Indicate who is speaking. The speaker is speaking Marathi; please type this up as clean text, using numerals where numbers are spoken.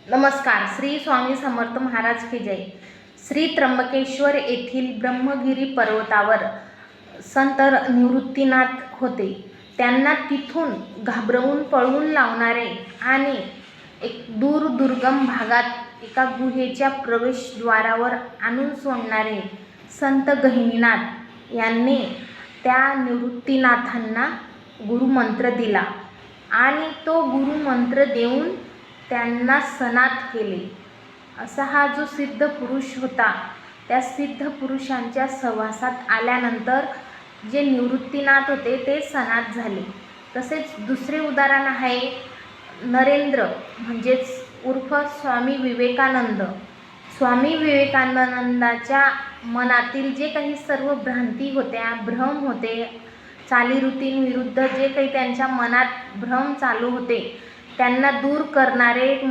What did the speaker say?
Speaker 1: नमस्कार. श्री स्वामी समर्थ महाराज की जय. श्री त्र्यंबकेश्वर येथील ब्रह्मगिरी पर्वतावर संत निवृत्तीनाथ होते. त्यांना तिथून घाबरवून पळवून लावणारे आणि एक दुर्गम भागात एका गुहेच्या प्रवेशद्वारावर आणून सोडणारे संत गहिनीनाथ यांनी त्या निवृत्तीनाथांना गुरुमंत्र दिला आणि तो गुरुमंत्र देऊन त्यांना सनात केले. असा हा जो सिद्ध पुरुष होता, त्या सिद्ध पुरुषांच्या सहवासात आल्यानंतर जे निवृत्तीनाथ होते ते सनात झाले. तसेच दुसरे उदाहरण आहे नरेंद्र म्हणजेच उर्फ स्वामी विवेकानंद. स्वामी विवेकानंदाच्या मनातील जे काही सर्व भ्रांती होत्या, भ्रम होते, चालीरीतींविरुद्ध जे काही त्यांच्या मनात भ्रम चालू होते, त्यांना दूर करणारे एक